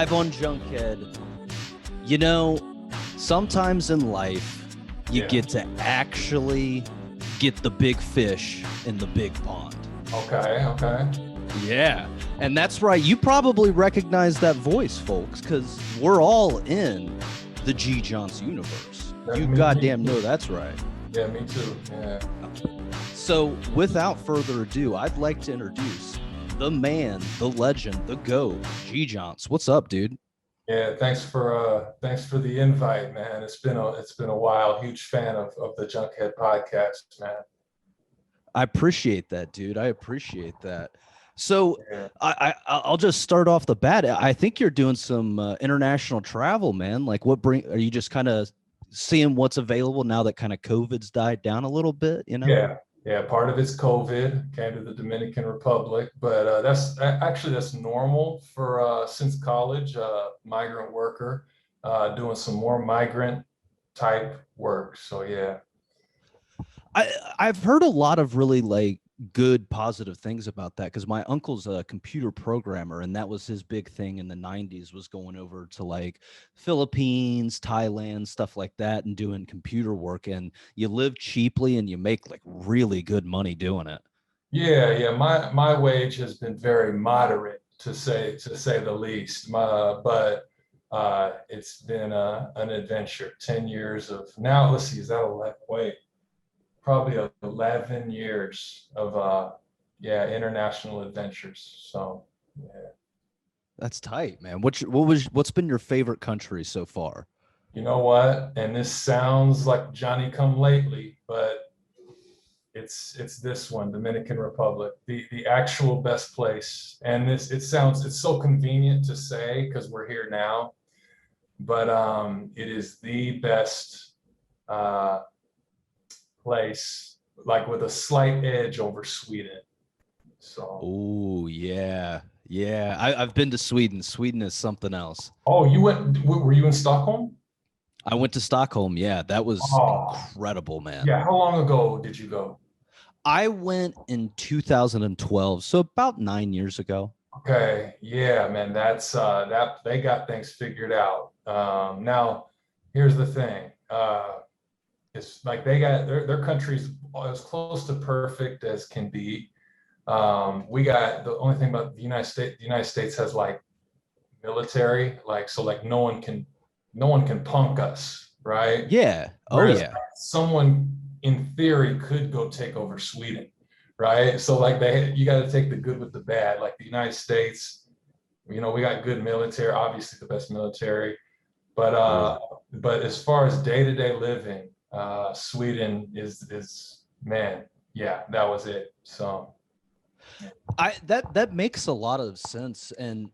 live on Junkhead. You know, sometimes in life, you get to actually get the big fish in the big pond. Okay. Yeah, and that's right. You probably recognize that voice, folks, because we're all in the Gjohnce universe. You goddamn know that's right. Yeah, me too. Yeah. So, without further ado, I'd like to introduce the man, the legend, the GOAT, Gjohnce. What's up, dude? Yeah, thanks for the invite, man. It's been a while. Huge fan of the Junkhead podcast, man. I appreciate that, dude. I appreciate that. So Yeah. I'll just start off the bat. I think you're doing some international travel, man. Like, are you just kind of seeing what's available now that kind of COVID's died down a little bit? You know? Yeah. Part of it's COVID. Came to the Dominican Republic, but that's normal for since college. Migrant worker, doing some more migrant type work. So yeah. I've heard a lot of really like good positive things about that because my uncle's a computer programmer, and that was his big thing in the 90s, was going over to like Philippines, Thailand, stuff like that, and doing computer work. And you live cheaply and you make like really good money doing it. Yeah. My wage has been very moderate to say the least. But it's been an adventure. 10 years of now. Let's see, is that 11? Wait, probably 11 years of international adventures. So yeah. That's tight, man. What's been your favorite country so far? You know what? And this sounds like Johnny come lately, but it's this one, Dominican Republic, the actual best place. And it's so convenient to say because we're here now, but it is the best place, like with a slight edge over Sweden. So. Oh yeah. I've been to Sweden. Sweden is something else. Oh, you went? Were you in Stockholm? I went to Stockholm. Yeah, that was incredible, man. Yeah. How long ago did you go? I went in 2012, so about 9 years ago. Okay. Yeah, man. That's that they got things figured out. Now, here's the thing. It's like they got their country's as close to perfect as can be. We got the only thing about the United States. The United States has like military, like so, like no one can punk us, right? Yeah. Whereas Yeah. someone in theory could go take over Sweden, right? So like you got to take the good with the bad. Like the United States, we got good military, obviously the best military, but as far as day-to-day living, Sweden is man, yeah, that was it. So that makes a lot of sense. And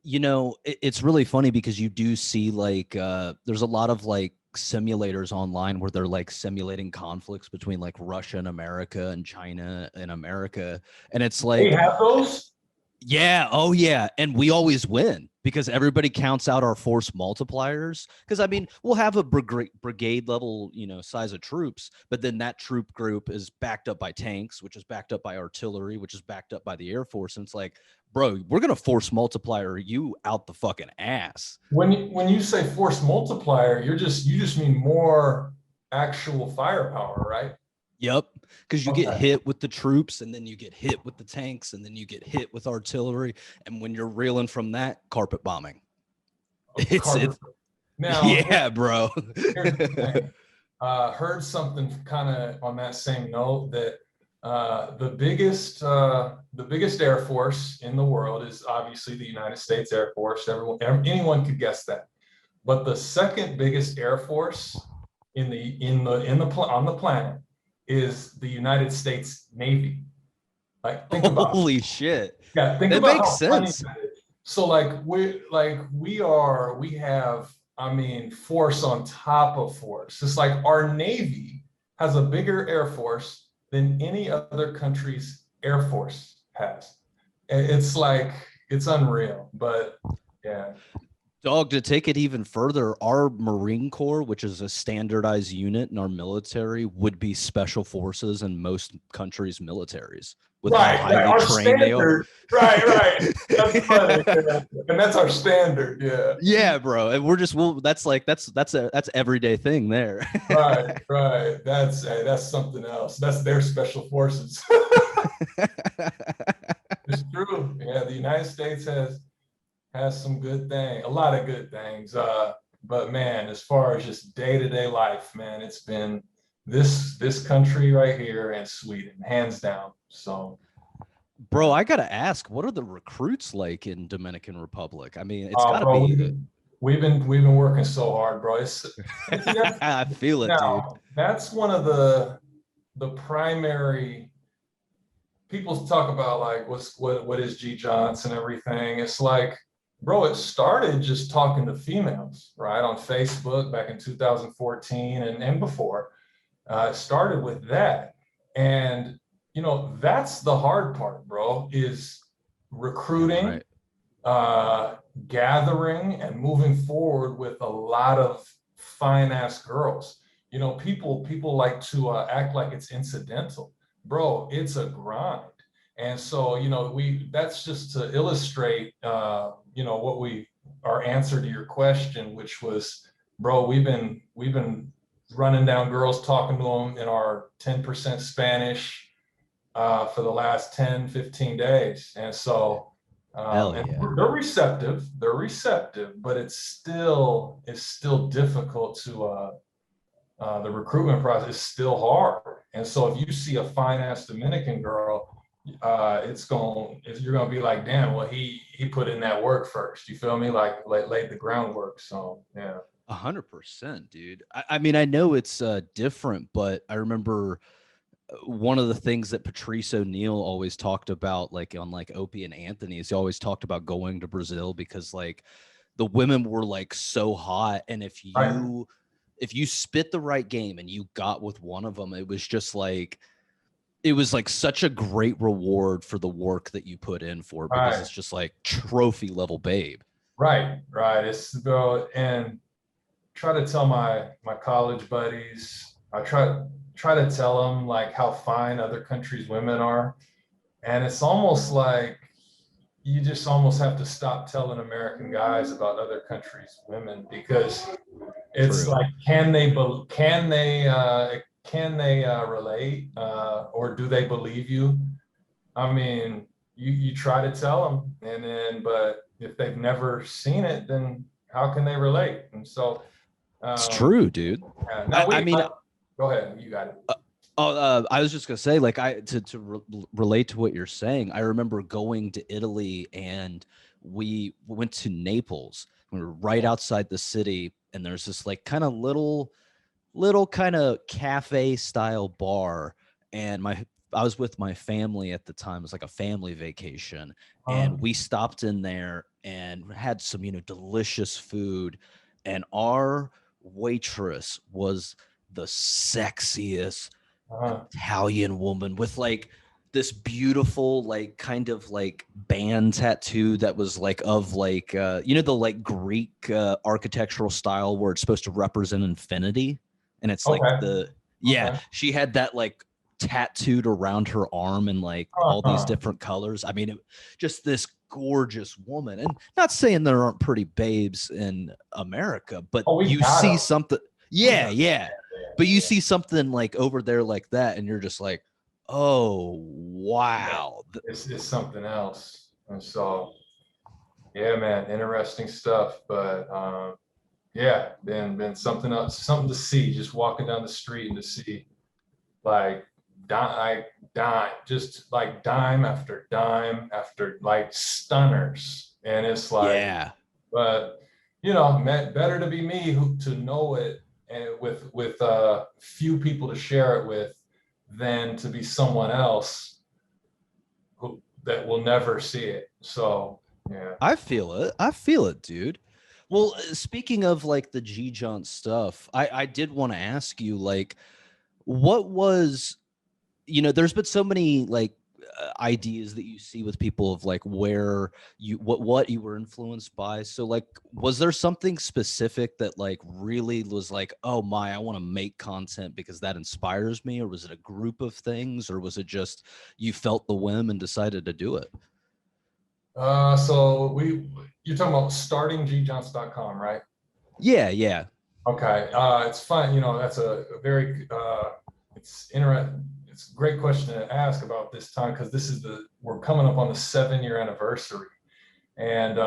it's really funny because you do see like there's a lot of like simulators online where they're like simulating conflicts between like Russia and America and China and America, and it's like they have those. Yeah. Oh, yeah. And we always win because everybody counts out our force multipliers. Because, I mean, we'll have a brigade level, size of troops, but then that troop group is backed up by tanks, which is backed up by artillery, which is backed up by the Air Force. And it's like, bro, we're going to force multiplier you out the fucking ass. When you say force multiplier, you just mean more actual firepower, right? Yep. Because you get hit with the troops, and then you get hit with the tanks, and then you get hit with artillery. And when you're reeling from that, carpet bombing. Now, yeah, bro. Here's the thing. Heard something kind of on that same note that the biggest Air Force in the world is obviously the United States Air Force. Anyone could guess that. But the second biggest Air Force on the planet is the United States Navy. Like, think about holy shit. Yeah, think that about makes how sense. Funny that is. So we have, I mean, force on top of force. It's like our Navy has a bigger Air Force than any other country's Air Force has. It's like, it's unreal, but yeah. Dog, to take it even further, our Marine Corps, which is a standardized unit in our military, would be special forces in most countries' militaries with how Right, right. highly Our trained they are. standard. Right, right. That's funny. Yeah. And that's our standard. Yeah. Yeah, bro. And we're just that's like that's everyday thing there. Right, right. That's hey, that's something else. That's their special forces. It's true. Yeah, the United States has some good things, a lot of good things. But man, as far as just day-to-day life, man, it's been this country right here and Sweden, hands down. So Bro, I gotta ask, what are the recruits like in Dominican Republic? I mean, it's gotta bro, be we've been working so hard, bro. It's I feel it, dude. now that's one of the primary people talk about like what is Gjohnce and everything. It's like, bro, it started just talking to females, right, on Facebook back in 2014 and before. It started with that, and that's the hard part, bro, is Damn recruiting, right. uh, gathering, and moving forward with a lot of fine ass girls. People like to act like it's incidental, bro. It's a grind. And so, we that's just to illustrate, what our answer to your question, which was, bro, we've been running down girls, talking to them in our 10% Spanish for the last 10, 15 days. And so, Hell and yeah. they're receptive, but it's still difficult to, the recruitment process is still hard. And so if you see a fine ass Dominican girl, you're gonna be like, damn, well, he put in that work first. You feel me? Like laid the groundwork. So yeah. 100%, dude. I mean, I know it's different, but I remember one of the things that Patrice O'Neill always talked about, like on like Opie and Anthony's, he always talked about going to Brazil because like the women were like so hot, and Right. if you spit the right game and you got with one of them, it was like such a great reward for the work that you put in for it because Right. it's just like trophy level babe. Right. Right. It's go and try to tell my college buddies. I try to tell them like how fine other countries' women are, and it's almost like you just almost have to stop telling American guys about other countries' women, because it's True. like, can they relate, or do they believe you? I mean, you try to tell them, and then but if they've never seen it, then how can they relate? And so, It's um, true, dude. yeah. Now I mean, go ahead, you got it. I was just gonna say, like, relate to what you're saying. I remember going to Italy, and we went to Naples. We were right outside the city, and there's this like kind of little kind of cafe style bar, and my I was with my family at the time. It was like a family vacation, and we stopped in there and had some delicious food, and our waitress was the sexiest Uh, Italian woman with like this beautiful like kind of like band tattoo that was like of like the like Greek architectural style where it's supposed to represent infinity, and it's like okay, yeah, okay. she had that like tattooed around her arm and like all these Uh-huh. different colors. I mean, just this gorgeous woman. And not saying there aren't pretty babes in America, but Oh, we you got see them. something. We Yeah, got yeah. But you yeah, see something like over there like that, and you're just like, oh yeah. wow. It's something else. And so, yeah, man, interesting stuff. But yeah, been something else, something to see. Just walking down the street and to see like just like dime after dime after like stunners, and it's like, Yeah. but better to be me to know it, and with few people to share it with, than to be someone else that will never see it. So yeah. I feel it. I feel it, dude. Well, speaking of like the G John stuff, I did want to ask you like what was there's been so many like ideas that you see with people of like where what you were influenced by. So like, was there something specific that like really was like, oh my, I want to make content because that inspires me? Or was it a group of things? Or was it just you felt the whim and decided to do it? So you're talking about starting Gjohnce.com, right? Yeah, yeah. Okay. It's fun. That's a very, it's interesting. It's a great question to ask about this time because we're coming up on the 7-year anniversary. And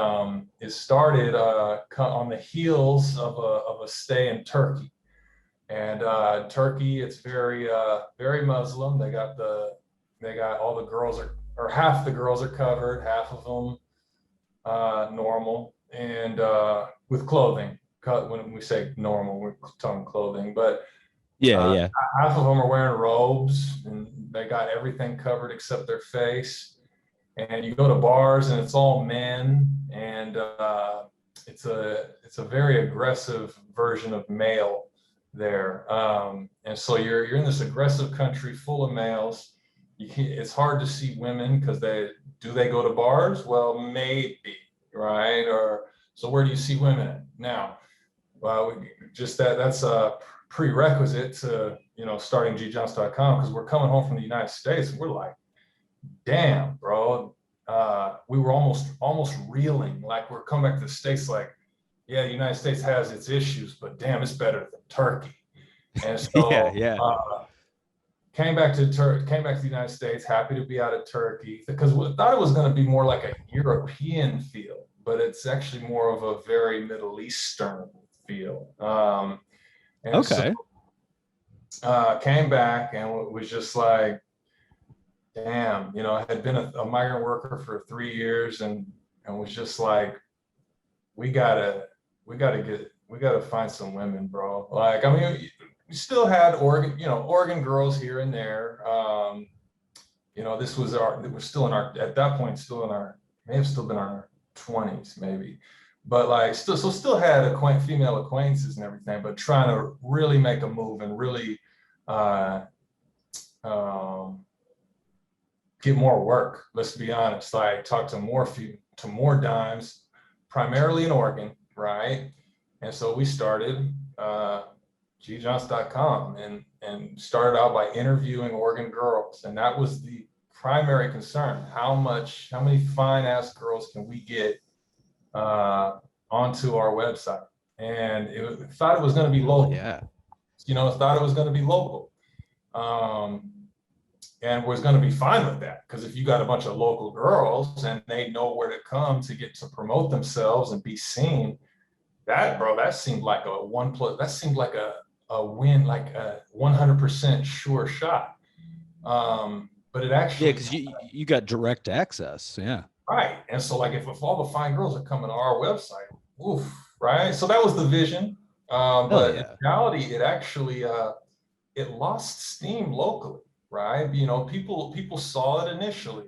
it started on the heels of a stay in Turkey. And Turkey, it's very, very Muslim. They got all the girls or half the girls are covered, half of them normal, and with clothing. When we say normal, we're talking clothing, but Yeah. half of them are wearing robes and they got everything covered except their face. And you go to bars and it's all men, and it's a very aggressive version of male there. And so you're in this aggressive country full of males. It's hard to see women because they go to bars? Well, maybe, right? Or so where do you see women at? Now, that's a prerequisite to starting Gjohnce.com, because we're coming home from the United States and we're like, damn, bro. We were almost reeling, like we're coming back to the States, like, yeah, the United States has its issues, but damn, it's better than Turkey. And so Yeah. came back to the United States, happy to be out of Turkey, because we thought it was going to be more like a European feel, but it's actually more of a very Middle Eastern feel. And Okay. so came back and it was just like, damn, I had been a migrant worker for 3 years and was just like, we gotta find some women, bro. Like, I mean, we still had Oregon girls here and there. We're still in our, at that point, may have still been our 20s, maybe. But like, still had female acquaintances and everything, but trying to really make a move and really get more work. Let's be honest. Like, talk to more dimes, primarily in Oregon, right? And so we started Gjohnce.com and started out by interviewing Oregon girls, and that was the primary concern. How many fine ass girls can we get onto our website? And thought it was going to be local. Yeah. Thought it was going to be local. And was going to be fine with that, because if you got a bunch of local girls and they know where to come to get to promote themselves and be seen, that seemed like a win, like a 100% sure shot. But it actually, because you got direct access. Yeah. right. And so like, if all the fine girls are coming to our website, oof, right? So that was the vision. But in reality, it actually it lost steam locally. Right, people saw it initially,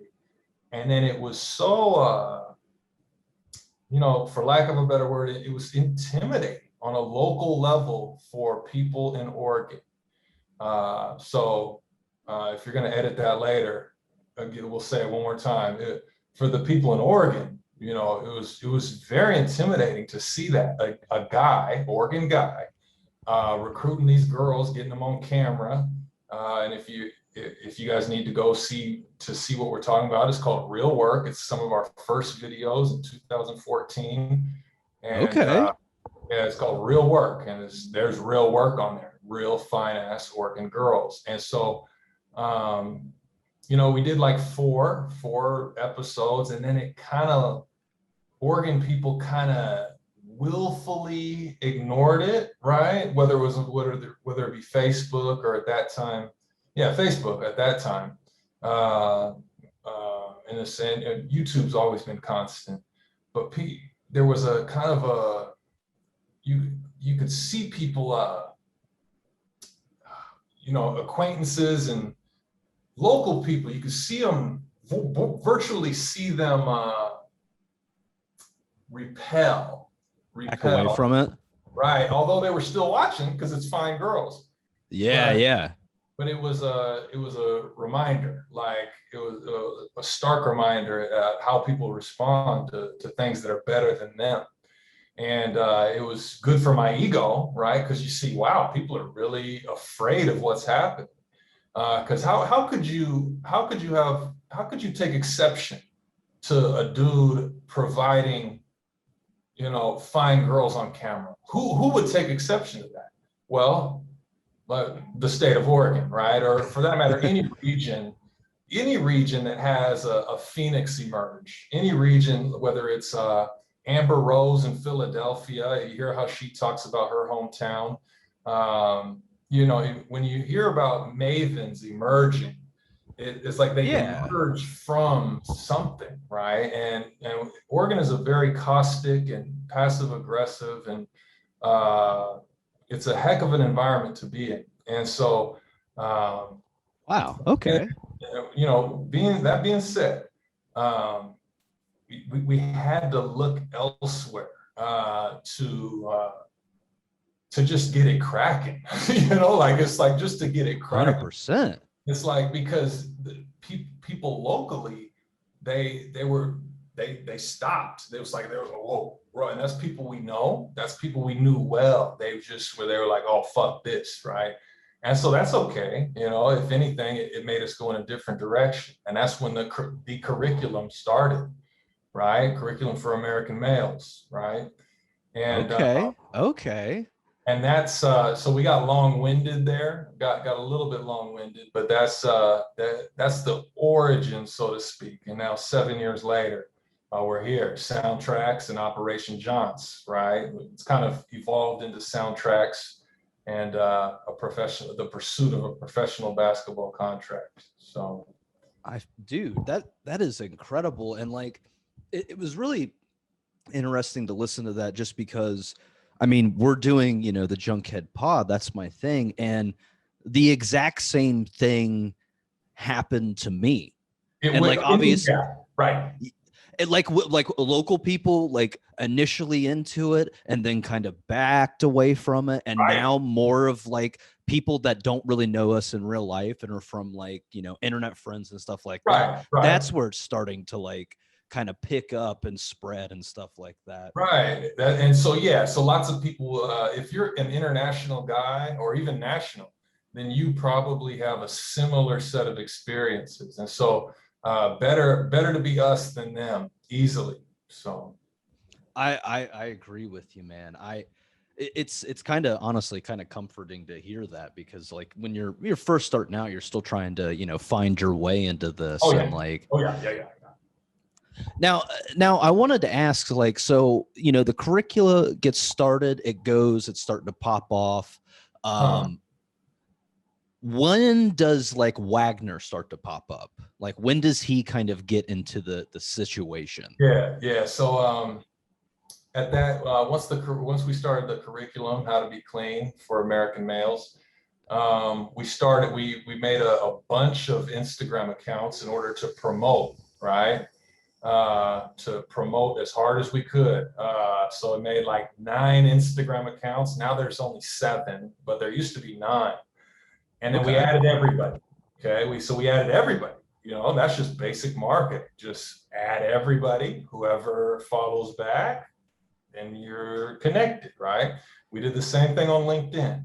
and then it was so, for lack of a better word, it was intimidating on a local level for people in Oregon. So if you're going to edit that later, we'll say it one more time. For the people in Oregon, it was very intimidating to see that a Oregon guy, recruiting these girls, getting them on camera, and if you guys need to go see what we're talking about, it's called Real Work. It's some of our first videos in 2014. And okay. yeah, it's called Real Work, and there's real work on there, real fine ass Oregon girls. And so we did like four episodes, and then it kind of, Oregon people kind of willfully ignored it, right? Whether it be Facebook, or at that time, Facebook at that time. And YouTube's always been constant, but there was a kind of a, you could see people, acquaintances and local people, you could see them, virtually see them repel Back away from it. right? Although they were still watching because it's fine girls. Yeah. but it was a reminder, like it was a stark reminder at how people respond to things that are better than them. And it was good for my ego, right? Because you see, wow, people are really afraid of what's happening. Because how could you take exception to a dude providing, fine girls on camera? Who would take exception to that? Well, but the state of Oregon, right? Or for that matter, any region that has a phoenix emerge, any region, whether it's Amber Rose in Philadelphia, you hear how she talks about her hometown. When you hear about mavens emerging, it's like they emerge from something, right? And Oregon is a very caustic and passive aggressive, and it's a heck of an environment to be in. And so, wow, okay. Being said, we had to look elsewhere to just get it cracking. It's like just to get it cracking. 100%. It's like, because the people locally, they stopped. They was like, whoa, bro. And that's people we know. That's people we knew well. They were like, oh, fuck this, right? And so that's okay. If anything, it made us go in a different direction. And that's when the curriculum started, right? Curriculum for American males, right? And okay. And that's so we got long-winded there, got a little bit long-winded, but that's the origin, so to speak. And now 7 years later, we're here, Soundtracks and Operation Gjohnce, right? It's kind of evolved into Soundtracks and the pursuit of a professional basketball contract. So, dude, that is incredible. And like, it was really interesting to listen to that, just because, I mean, we're doing, the Junkhead Pod. That's my thing. And the exact same thing happened to me. Obviously, yeah, right. Like local people, like initially into it and then kind of backed away from it. And now more of like people that don't really know us in real life and are from like, internet friends and stuff like that. Right. That's where it's starting to like kind of pick up and spread and stuff like that. Right. So lots of people, if you're an international guy or even national, then you probably have a similar set of experiences. And so better to be us than them easily. So I agree with you, man. It's kind of honestly kind of comforting to hear that, because like when you're first starting out, you're still trying to, find your way into this. And like, yeah. Now I wanted to ask, like, so, the curricula gets started, it's starting to pop off. When does like Wagner start to pop up? Like, when does he kind of get into the situation? Yeah. So at that, once we started the curriculum, How to Be Clean for American Males, we made a bunch of Instagram accounts in order to promote, right? To promote as hard as we could. So it made like 9 Instagram accounts. Now there's only 7, but there used to be 9. And then we added everybody. Okay, we added everybody. That's just basic marketing. Just add everybody. Whoever follows back, then you're connected, right? We did the same thing on LinkedIn.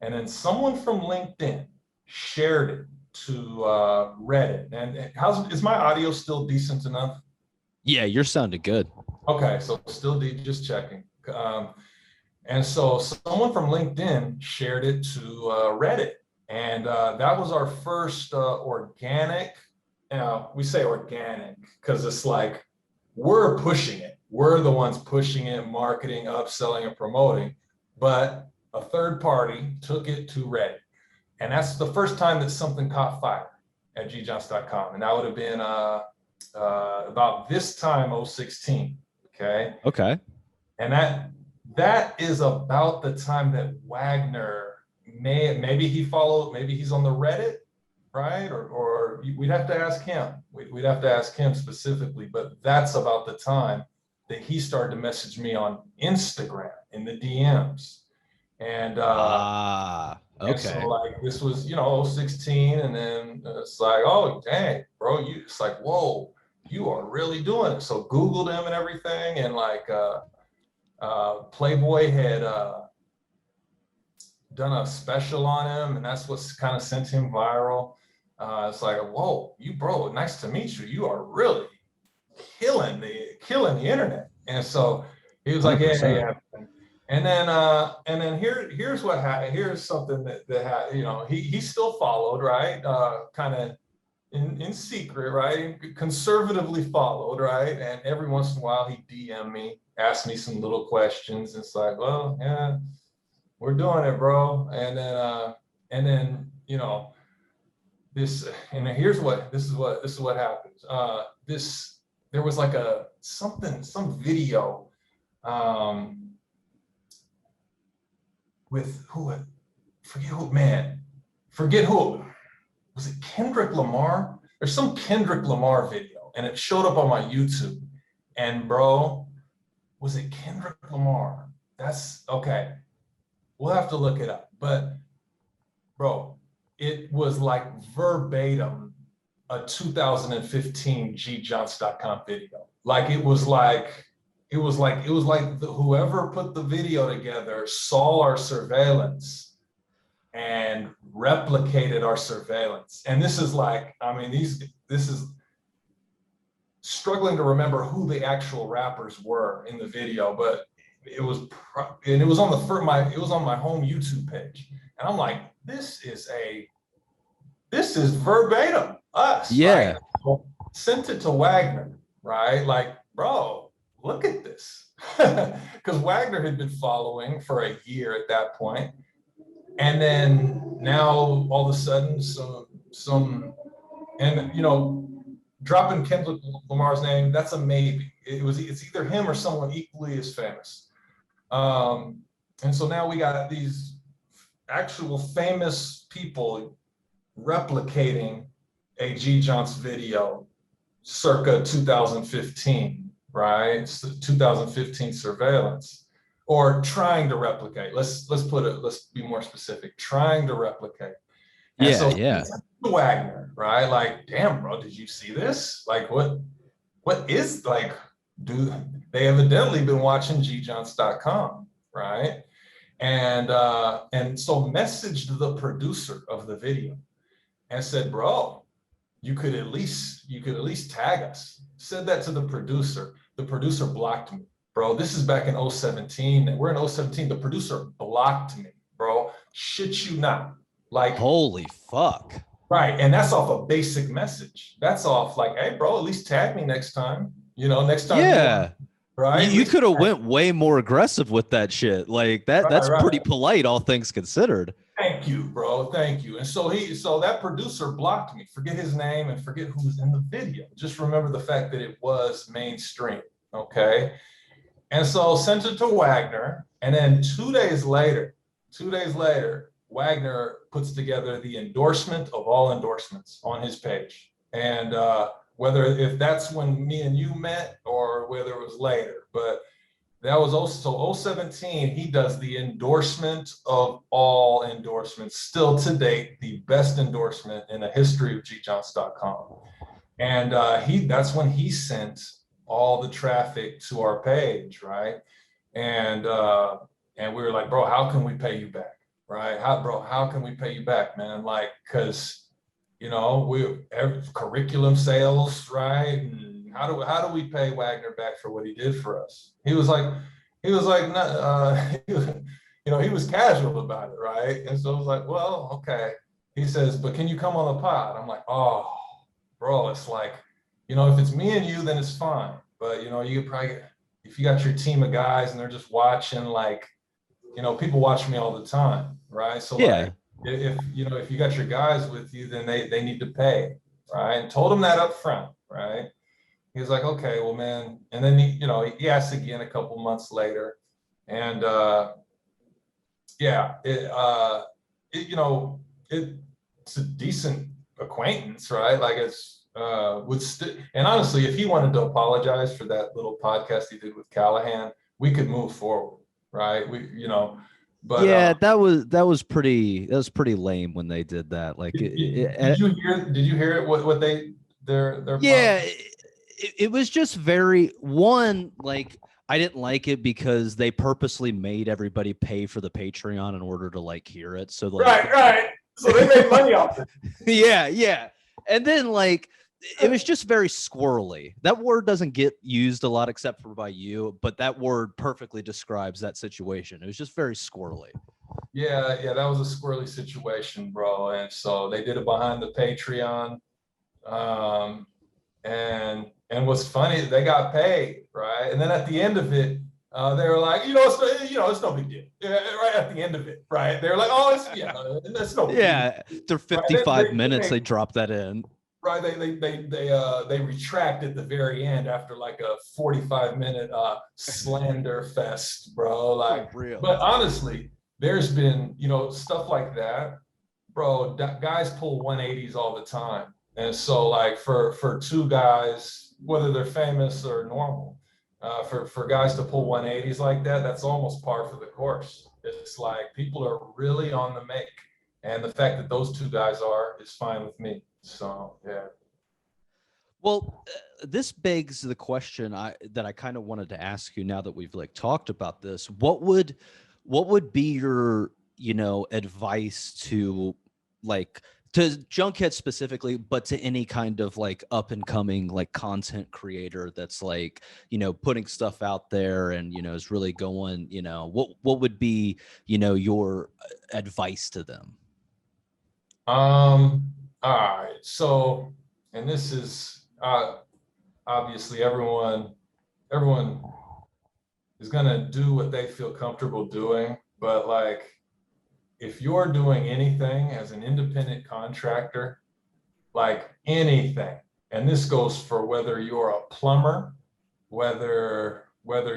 And then someone from LinkedIn shared it to Reddit. And is my audio still decent enough? Yeah, you're sounding good. Okay, so still just checking. And so someone from LinkedIn shared it to Reddit. And that was our first organic. We say organic because it's like we're pushing it. We're the ones pushing it, marketing, upselling, and promoting. But a third party took it to Reddit. And that's the first time that something caught fire at gjohnce.com. And that would have been about this time, 2016. Okay. And that is about the time that Wagner maybe he's on the Reddit, right? Or we'd have to ask him. We'd have to ask him specifically, but that's about the time that he started to message me on Instagram in the DMs. And And so Okay. like this was, 16, and then it's like, oh dang, bro, it's like, whoa, you are really doing it. So Googled him and everything, and like Playboy had done a special on him, and that's what's kind of sent him viral. It's like, whoa, bro, nice to meet you. You are really killing the internet. And so he was like, yeah, 100%. yeah. And then here's what happened. Here's something that he still followed, right? Kind of in secret, right? Conservatively followed, right? And every once in a while he DM me, asked me some little questions. It's like, well, yeah, we're doing it, bro. And then this, and here's what this is what happens. There was like some video with forget who was it, Kendrick Lamar? There's some Kendrick Lamar video, and it showed up on my YouTube. And bro, was it Kendrick Lamar? That's okay. We'll have to look it up. But bro, it was like verbatim a 2015 Gjohnce.com video. Like it was like whoever put the video together saw our surveillance and replicated our surveillance. And this is like, I mean, this is struggling to remember who the actual rappers were in the video, but it was on my home YouTube page. And I'm like, this is verbatim us. Yeah. Right? Sent it to Wagner, right? Like, bro, look at this. Because Wagner had been following for a year at that point. And then now all of a sudden dropping Kendrick Lamar's name, that's a maybe. It's either him or someone equally as famous. And so now we got these actual famous people replicating a Gjohnce video circa 2015, right? 2015 surveillance, or trying to replicate. Let's be more specific. Trying to replicate. And Yeah. Wagner, right? Like, damn, bro, did you see this? Like, what is like? They evidently been watching Gjohnce.com, right? And so messaged the producer of the video and said, bro, you could at least tag us. Said that to the producer. The producer blocked me, bro. This is back in 2017. We're in 2017. The producer blocked me, bro. Shit you not. Like, holy fuck. Right. And that's off a basic message. That's off like, hey, bro, at least tag me next time. Next time. Yeah. Right. You could have went way more aggressive with that shit. Like that's pretty polite, all things considered. Thank you, bro. Thank you. And so that producer blocked me. Forget his name and forget who was in the video. Just remember the fact that it was mainstream. Okay. And so sent it to Wagner. And then 2 days later, Wagner puts together the endorsement of all endorsements on his page. And if that's when me and you met or whether it was later, but that was also 2017. He does the endorsement of all endorsements, still to date, the best endorsement in the history of Gjohnce.com. And that's when he sent all the traffic to our page, right? And we were like, bro, how can we pay you back? Right? How can we pay you back, man? Like, cause curriculum sales, right? And how do we pay Wagner back for what he did for us? He was like, he was casual about it, right? And so I was like, well, okay. He says, but can you come on the pod? I'm like, oh, bro, it's like, if it's me and you, then it's fine. But you could probably, if you got your team of guys and they're just watching, like, people watch me all the time, right? So yeah. Like, if you got your guys with you, then they need to pay, right? And told him that up front, right? He was like, okay, well, man. And then he asked again a couple months later, and it's a decent acquaintance, right? Like it's and honestly, if he wanted to apologize for that little podcast he did with Callahan, we could move forward, right? But Yeah, that was pretty lame when they did that. Like, did you hear it? What their yeah, policy? it was just very one like I didn't like it because they purposely made everybody pay for the Patreon in order to like hear it. So like, Right. So they made money off it. yeah, and then like it was just very squirrely. That word doesn't get used a lot except for by you, but that word perfectly describes that situation. It was just very squirrely. Yeah, that was a squirrely situation, bro. And so they did it behind the Patreon. Um, and what's funny, they got paid, right? And then at the end of it, they were like, it's no big deal. Yeah, right at the end of it, right? They're like, oh, it's no big deal. Yeah, they're Right? 55 minutes. They drop that in. Right, they retract at the very end after like a 45-minute slander fest, bro. Like, For real. but honestly, there's been stuff like that, bro. Guys pull 180s all the time, and so like for two guys, whether they're famous or normal, for guys to pull 180s like that, that's almost par for the course. It's like people are really on the make, and the fact that those two guys is fine with me. So yeah. Well, this begs the question that I kind of wanted to ask you now that we've like talked about this. What would be your, advice to like to Junkhead specifically, but to any kind of like up and coming like content creator that's like, putting stuff out there and, is really going, what would be, your advice to them? All right. So, and this is obviously everyone is gonna do what they feel comfortable doing, but like if you're doing anything as an independent contractor, like anything, and this goes for whether you're a plumber, whether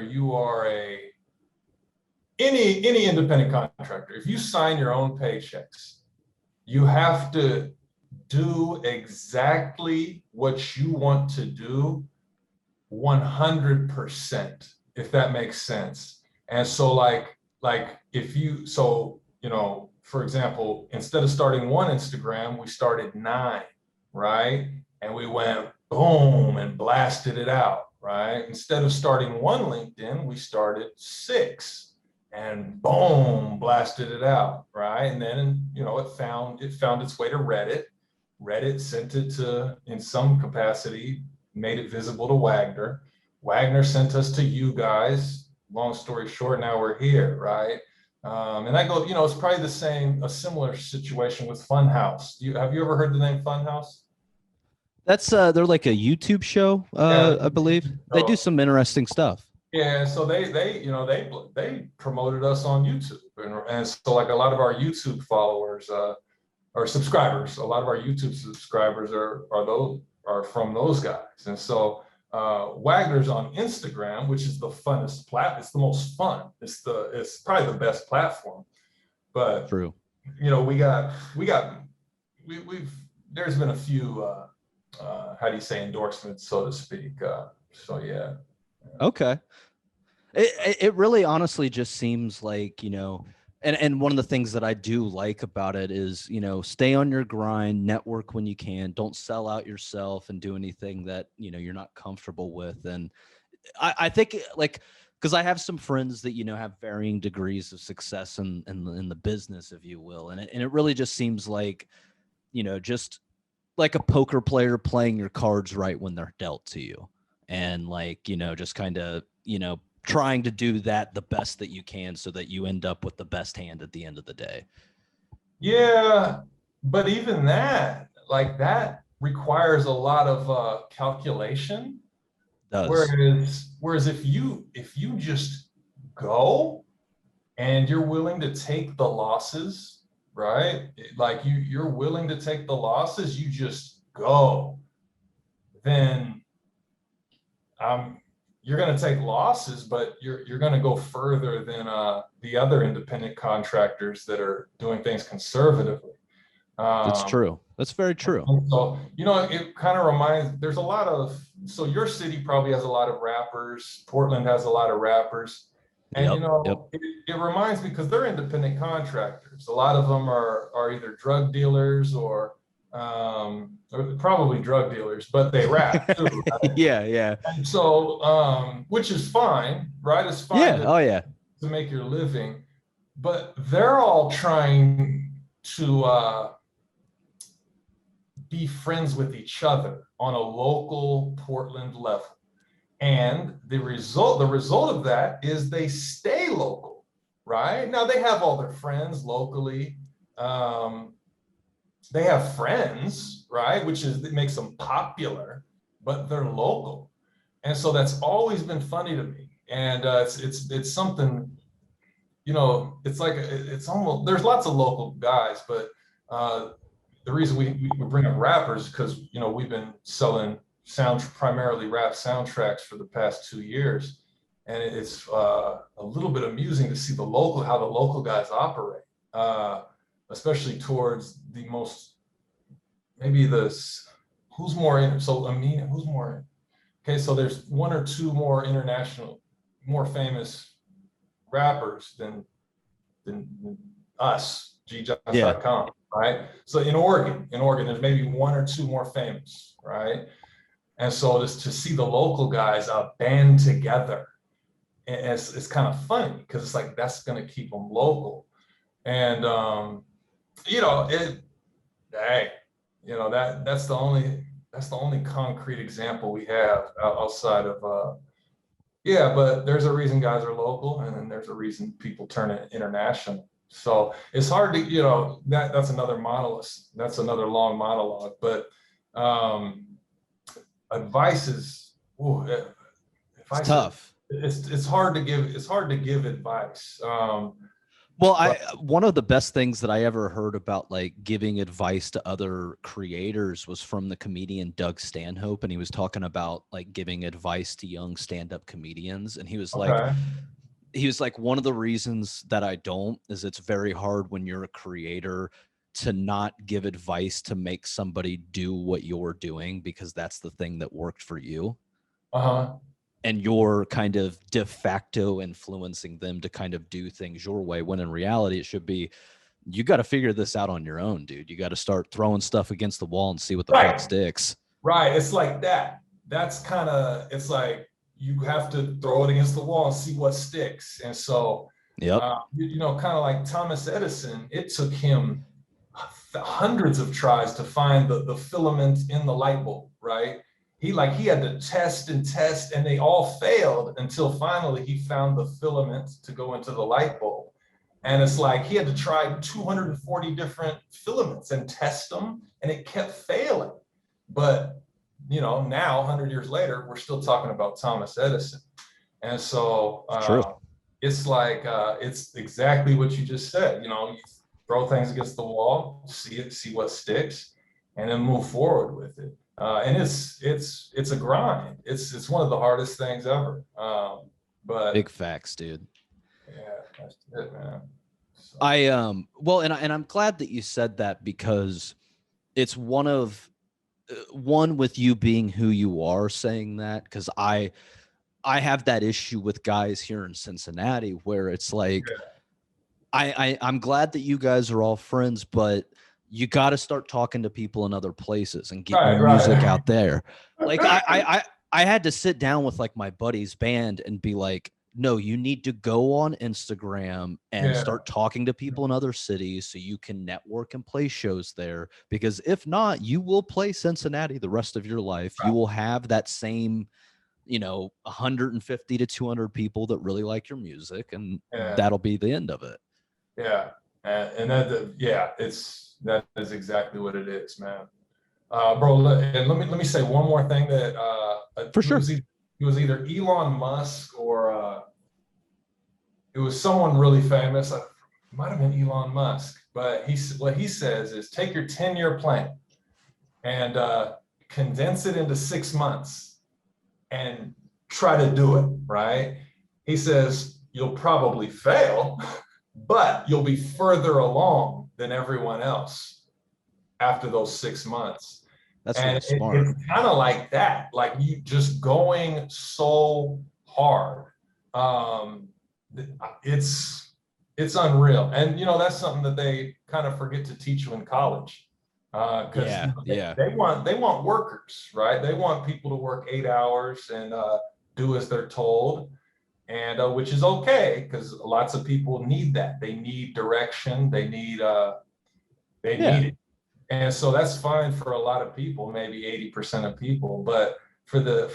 you are any independent contractor, if you sign your own paychecks, you have to do exactly what you want to do 100%, if that makes sense. And so like if you for example, instead of starting one Instagram, we started 9, right? And we went boom and blasted it out, right? Instead of starting one LinkedIn, we started 6 and boom, blasted it out, right? And then it found its way to Reddit. Reddit sent it to, in some capacity, made it visible to Wagner. Wagner sent us to you guys. Long story short, now we're here, right? And I go, it's probably a similar situation with Funhouse. Have you ever heard the name Funhouse? That's they're like a YouTube show, Yeah. I believe. They do some interesting stuff. Yeah, so they promoted us on YouTube, and so like a lot of our YouTube followers or subscribers, a lot of our YouTube subscribers are from those guys, and so Wagner's on Instagram, which is the funnest it's the most fun. It's probably the best platform, but True. We've there's been a few how do you say endorsements, so to speak. So yeah. Okay. It really honestly just seems like, and one of the things that I do like about it is, stay on your grind, network when you can, don't sell out yourself and do anything that, you're not comfortable with. And I think like, because I have some friends that, have varying degrees of success in the business, if you will. And it really just seems like, just like a poker player playing your cards right when they're dealt to you. And like, just kind of, trying to do that the best that you can so that you end up with the best hand at the end of the day. Yeah, but even that, like that requires a lot of calculation. Does. Whereas if you just go and you're willing to take the losses, right? Like you're willing to take the losses, you just go. Then you're going to take losses, but you're going to go further than the other independent contractors that are doing things conservatively. That's true. That's very true. So, it kind of reminds, there's a lot of, so your city probably has a lot of rappers. Portland has a lot of rappers. And Yep. it reminds me, because they're independent contractors. A lot of them are either drug dealers or probably drug dealers, but they rap too. Right? Yeah. And so, which is fine, right? It's fine Yeah. Oh yeah. to make your living, but they're all trying to be friends with each other on a local Portland level. And the result of that is they stay local, right? Now they have all their friends locally. They have friends, right? It makes them popular, but they're local. And so that's always been funny to me. And it's something, it's almost, there's lots of local guys, but the reason we bring up rappers because we've been selling primarily rap soundtracks for the past 2 years, and it's a little bit amusing to see how the local guys operate, especially towards the most who's more in. So Amin, who's more in? Okay, so there's one or two more more famous rappers than us, Gjohnce.com. Right. So in Oregon, there's maybe one or two more famous, right? And so just to see the local guys band together, it's kind of funny because it's like that's going to keep them local. And that's the only concrete example we have outside of but there's a reason guys are local, and then there's a reason people turn it international. So it's hard to, that's another monologue. That's another long monologue. But advice is Tough. It's hard to give. It's hard to give advice. One of the best things that I ever heard about like giving advice to other creators was from the comedian Doug Stanhope, and he was talking about like giving advice to young stand-up comedians, and he was like, one of the reasons that I don't is it's very hard when you're a creator to not give advice to make somebody do what you're doing because that's the thing that worked for you. And you're kind of de facto influencing them to kind of do things your way, when in reality it should be, you got to figure this out on your own, dude. You got to start throwing stuff against the wall and see what the fuck sticks. Right. It's like that. It's like you have to throw it against the wall and see what sticks. And so, kind of like Thomas Edison, it took him hundreds of tries to find the filament in the light bulb, right? He had to test and test, and they all failed until finally he found the filament to go into the light bulb. And it's like he had to try 240 different filaments and test them, and it kept failing. But, now 100 years later, we're still talking about Thomas Edison. And so it's like, it's exactly what you just said. You throw things against the wall, see what sticks, and then move forward with it. And it's a grind. It's one of the hardest things ever. But big facts, dude. Yeah, that's it, man. So. And I'm glad that you said that, because it's one with you being who you are saying that, because I have that issue with guys here in Cincinnati where it's like, I'm glad that you guys are all friends, but you got to start talking to people in other places and get your music out there. Like I had to sit down with like my buddy's band and be like, no, you need to go on Instagram and start talking to people in other cities so you can network and play shows there. Because if not, you will play Cincinnati the rest of your life. You will have that same, 150 to 200 people that really like your music, and that'll be the end of it. Yeah. And that is exactly what it is, man. Bro, and let me say one more thing that for sure. It was either Elon Musk or it was someone really famous. It might have been Elon Musk, but what he says is take your 10-year plan and condense it into 6 months and try to do it, right? He says you'll probably fail, but you'll be further along than everyone else after those 6 months. That's really smart. It's kind of like that, like you just going so hard it's unreal. And, that's something that they kind of forget to teach you in college. Because they want workers, right? They want people to work 8 hours and do as they're told, and which is okay, because lots of people need that. They need direction. They need it, and so that's fine for a lot of people, maybe 80% of people. But for the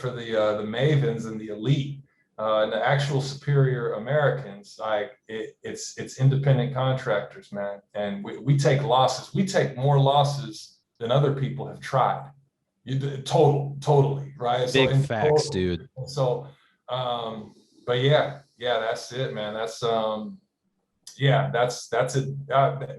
mavens and the elite, and the actual superior Americans, it's independent contractors, man. And we take losses. We take more losses than other people have tried. Totally, right? Big facts, dude. So, but yeah, that's it, man. That's it.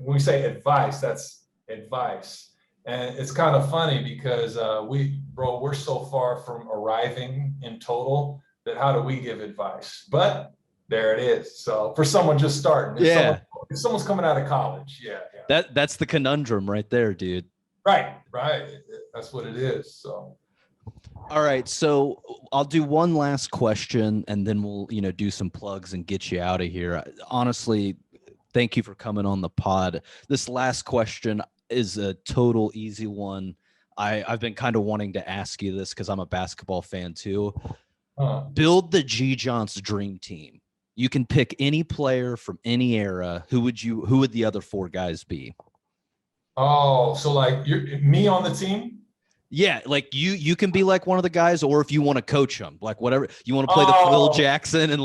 When we say advice, that's advice. And it's kind of funny because we're so far from arriving in total that how do we give advice? But there it is. So for someone just starting, if someone's coming out of college, that's the conundrum right there, dude. Right. That's what it is. So. All right, so I'll do one last question, and then we'll do some plugs and get you out of here. Honestly, thank you for coming on the pod. This last question is a total easy one. I've been kind of wanting to ask you this because I'm a basketball fan too. Build the Gjohnce dream team. You can pick any player from any era. Who would the other 4 guys be? Oh, so like me on the team? Yeah, like you can be like one of the guys, or if you want to coach them, like whatever you want to play the Phil Jackson and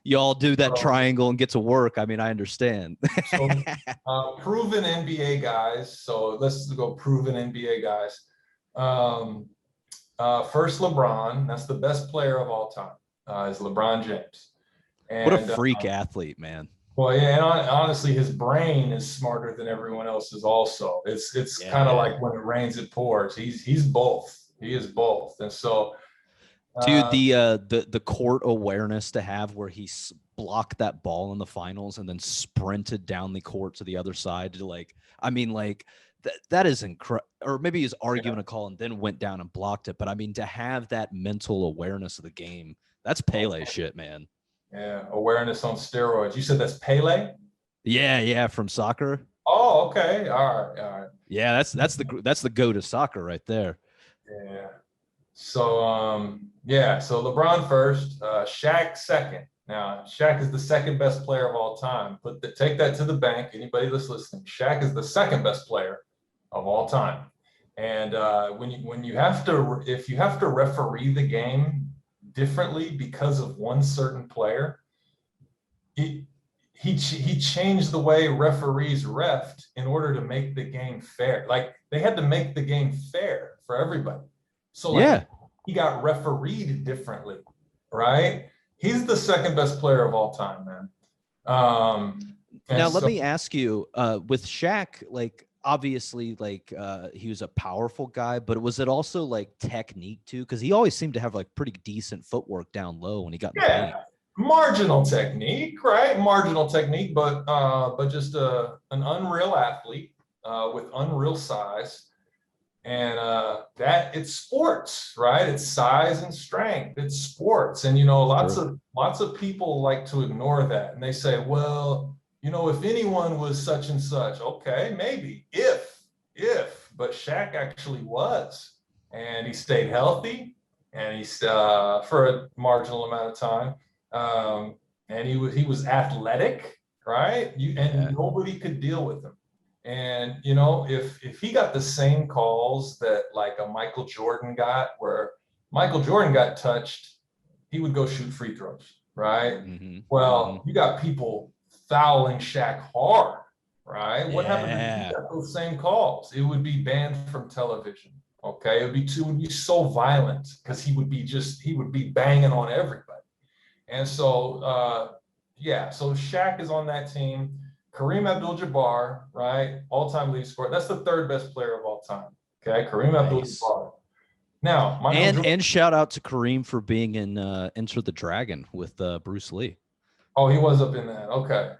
you all do that triangle and get to work. I mean, I understand. So, proven NBA guys. So let's go proven NBA guys. First, LeBron. That's the best player of all time. Is LeBron James. And, what a freak athlete, man. Well, yeah, and honestly, his brain is smarter than everyone else's. Also, it's kind of like when it rains, it pours. He's both. He is both, and so. Dude, the court awareness to have where he blocked that ball in the finals and then sprinted down the court to the other side to that is incredible. Or maybe he's arguing a call and then went down and blocked it. But I mean, to have that mental awareness of the game, that's Pele shit, man. Yeah, awareness on steroids. You said that's Pele? Yeah, from soccer. Oh, okay. All right. Yeah, that's the go to soccer right there. Yeah. So so LeBron first, Shaq second. Now, Shaq is the second best player of all time. Take that to the bank. Anybody that's listening, Shaq is the second best player of all time. And if you have to referee the game differently because of one certain player, he changed the way referees refed in order to make the game fair. Like they had to make the game fair for everybody. So he got refereed differently, right? He's the second best player of all time, man. Let me ask you, with Shaq, obviously, he was a powerful guy, but was it also technique too? Because he always seemed to have pretty decent footwork down low when he got in the paint. Marginal technique, right? Marginal technique, but just an unreal athlete with unreal size. And that it's sports, right? It's size and strength. It's sports, and lots of people like to ignore that, and they say, well, if anyone was such and such, okay, maybe if, but Shaq actually was, and he stayed healthy, and he's for a marginal amount of time, and he was athletic, right? Nobody could deal with him. And if he got the same calls that a Michael Jordan got, where Michael Jordan got touched, he would go shoot free throws, right? Mm-hmm. Well, you got people fouling Shaq hard, right? What happened if he got those same calls? It would be banned from television. Okay, it would be so violent because he would be banging on everybody. And so so Shaq is on that team. Kareem Abdul-Jabbar, right? All-time lead scorer. That's the third best player of all time. Okay, Kareem Abdul-Jabbar. Now, and shout out to Kareem for being in Enter the Dragon with Bruce Lee. Oh, he was up in that. Okay.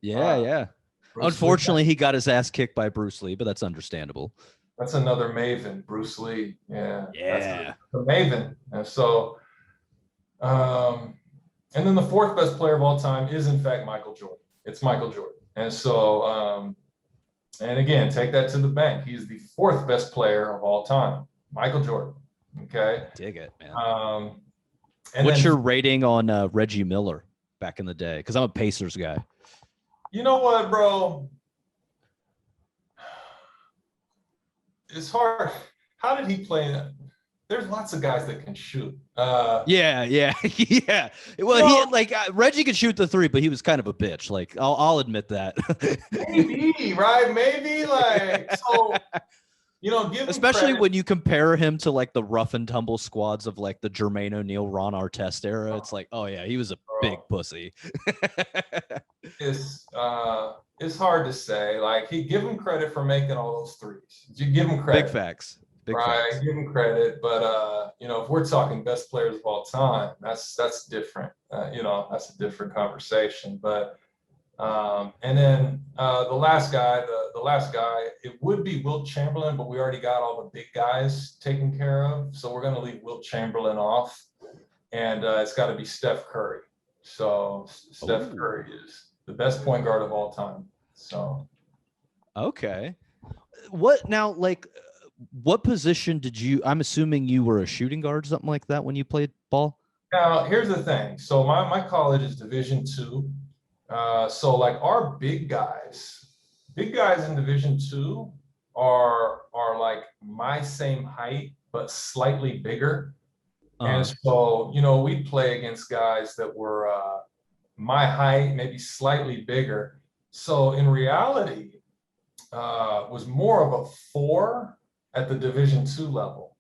Yeah. Unfortunately, he got his ass kicked by Bruce Lee, but that's understandable. That's another maven, Bruce Lee. Yeah. Yeah. That's the maven. And so, And then the fourth best player of all time is in fact Michael Jordan. It's Michael Jordan. And so, and again, take that to the bank. He's the fourth best player of all time, Michael Jordan. Okay. Dig it, man. And what's your rating on Reggie Miller back in the day? Because I'm a Pacers guy. You know what, bro? It's hard. How did he play? There's lots of guys that can shoot. Yeah. Well, Reggie could shoot the three, but he was kind of a bitch. Like, I'll admit that. Maybe, right? Maybe, like, so, you know, especially when you compare him to like the rough and tumble squads of like the Jermaine O'Neal, Ron Artest era. It's like, oh yeah, he was a big pussy. It's hard to say. Like, give him credit for making all those threes. You give him credit. Big facts. Right, give him credit, but you know, if we're talking best players of all time, that's different. You know, that's a different conversation. But and then the last guy, it would be Wilt Chamberlain, but we already got all the big guys taken care of, so we're going to leave Wilt Chamberlain off, and it's got to be Steph Curry. So Steph Curry is the best point guard of all time. So okay, what now? Like, what position did you? I'm assuming you were a shooting guard, something like that, when you played ball. Now, here's the thing. So my college is Division II. So like our big guys in Division II are like my same height but slightly bigger. And so, you know, we play against guys that were my height, maybe slightly bigger. So in reality, was more of a 4 at the Division II level,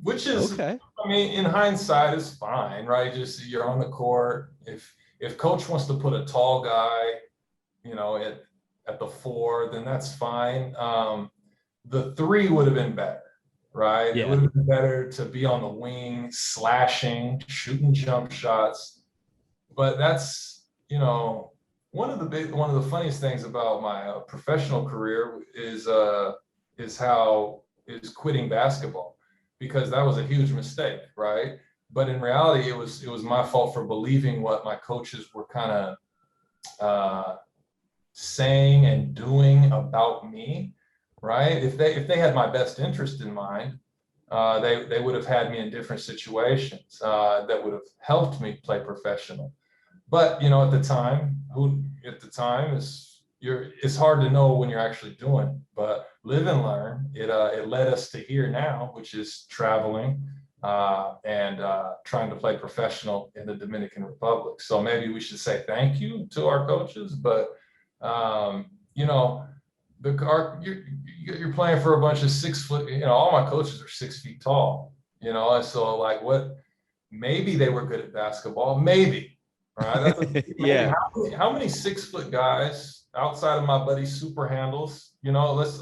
which is, okay. I mean, in hindsight, is fine, right? Just you're on the court. If coach wants to put a tall guy, you know, at the 4, then that's fine. The 3 would have been better, right? Yeah. It would have been better to be on the wing, slashing, shooting jump shots. But that's, you know, one of the funniest things about my professional career is quitting basketball, because that was a huge mistake, right? But in reality, it was my fault for believing what my coaches were kind of saying and doing about me, right? If they had my best interest in mind, they would have had me in different situations that would have helped me play professional. But you know, at the time, it's hard to know when you're actually doing. But live and learn. It led us to here now, which is traveling and trying to play professional in the Dominican Republic. So maybe we should say thank you to our coaches. But you know, you're playing for a bunch of 6 foot. You know, all my coaches are 6 feet tall. You know, and so like, maybe they were good at basketball. Maybe. Right. Yeah. How many 6 foot guys outside of my buddy Super Handles? You know, let's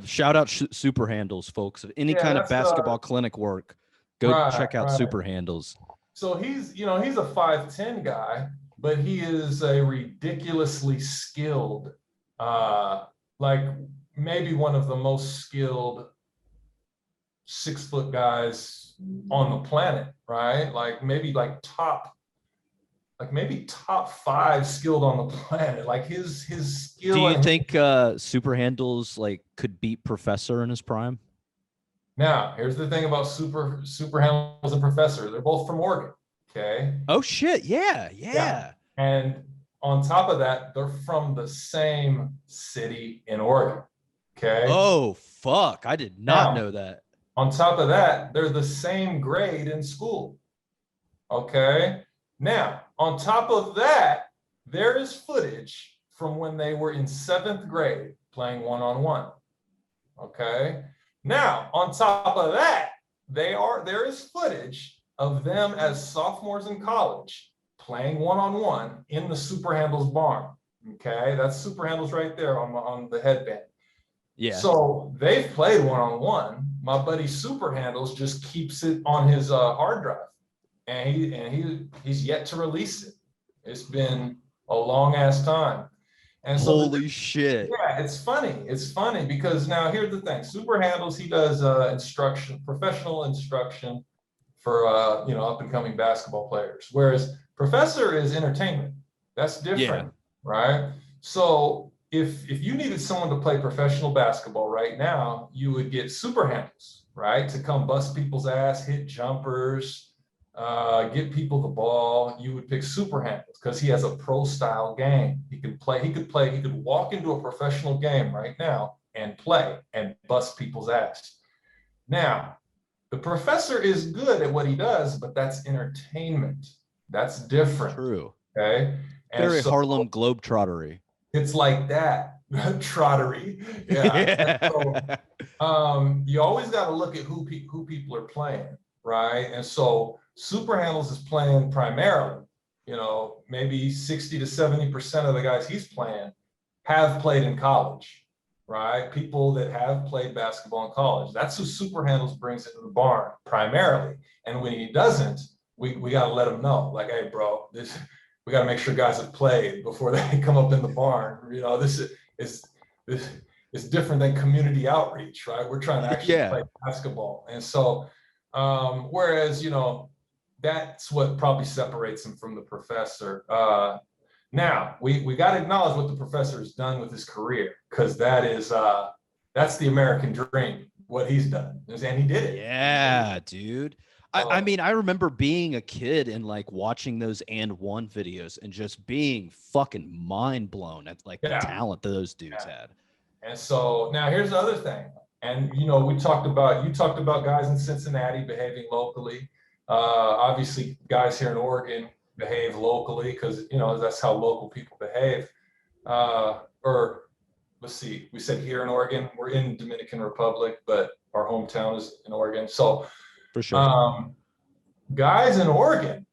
shout out Super Handles, folks. If any kind of basketball clinic work, go check out Super Handles. So he's a 5'10" guy, but he is a ridiculously skilled, like maybe one of the most skilled 6 foot guys on the planet, right? Like maybe top 5 skilled on the planet. Like his skill. Do you think Super Handles like could beat Professor in his prime? Now, here's the thing about Super Handles and Professor. They're both from Oregon. Okay. Oh shit! Yeah. And on top of that, they're from the same city in Oregon. Okay. Oh fuck! I did not know that. On top of that, they're the same grade in school. Okay. Now, on top of that, there is footage from when they were in 7th grade playing one-on-one. Okay. Now, on top of that, there is footage of them as sophomores in college playing one-on-one in the Super Handles barn. Okay. That's Super Handles right there on the headband. Yeah. So they've played one-on-one. My buddy Super Handles just keeps it on his hard drive, and he's yet to release it. It's been a long ass time. And so holy shit. Yeah, it's funny. It's funny because now here's the thing. Super Handles, he does professional instruction up and coming basketball players. Whereas professor is entertainment. That's different, right? So if you needed someone to play professional basketball right now, you would get super handles, right? To come bust people's ass, hit jumpers, get people the ball. You would pick super handles because he has a pro style game. He could walk into a professional game right now and play and bust people's ass. Now, the professor is good at what he does, but that's entertainment. That's different. True. Okay. And very Harlem Globetrottery. It's like that. Trottery. Yeah. So, you always got to look at who people are playing, right? And so Super Handles is playing primarily, maybe 60 to 70% of the guys he's playing have played in college, right? People that have played basketball in college. That's who Super Handles brings into the barn primarily. And when he doesn't, we got to let him know, like, hey, bro, we got to make sure guys have played before they come up in the barn. This is different than community outreach, right? We're trying to actually play basketball. And so, whereas, that's what probably separates him from the professor. Now, we got to acknowledge what the professor has done with his career, because that's the American dream, what he's done. And he did it. Yeah, dude. I mean, I remember being a kid and like watching those and one videos and just being fucking mind blown at like the talent that those dudes had. And so now here's the other thing. And, you talked about guys in Cincinnati behaving locally. Obviously guys here in Oregon behave locally because, that's how local people behave. Or let's see, we said here in Oregon, we're in Dominican Republic, but our hometown is in Oregon. So, for sure. Guys in Oregon,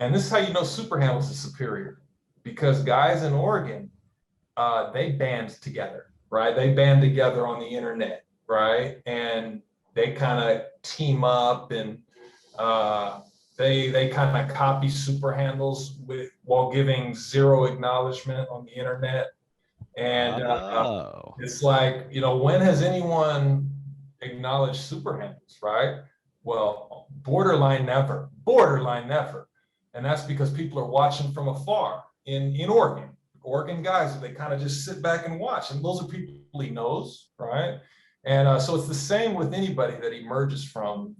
and this is how you know Super Handles is superior, because guys in Oregon, they band together, right? They band together on the internet, right? And they kind of team up, and they kind of copy Super Handles while giving zero acknowledgement on the internet. And it's like, when has anyone acknowledged Super Handles, right? Well, borderline never. And that's because people are watching from afar in Oregon. Oregon guys, they kind of just sit back and watch. And those are people he knows, right? And so it's the same with anybody that emerges from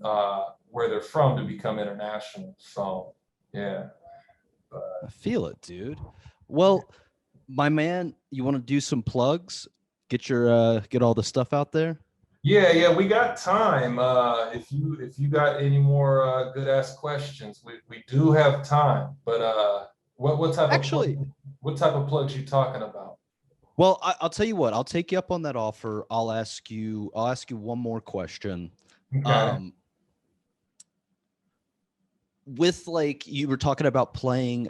where they're from to become international. So, yeah. I feel it, dude. Well, my man, you want to do some plugs? Get all the stuff out there? Yeah, we got time. If you got any more good ass questions, we do have time. But what type of plugs you talking about? Well, I'll tell you what. I'll take you up on that offer. I'll ask you one more question. Okay. With like you were talking about playing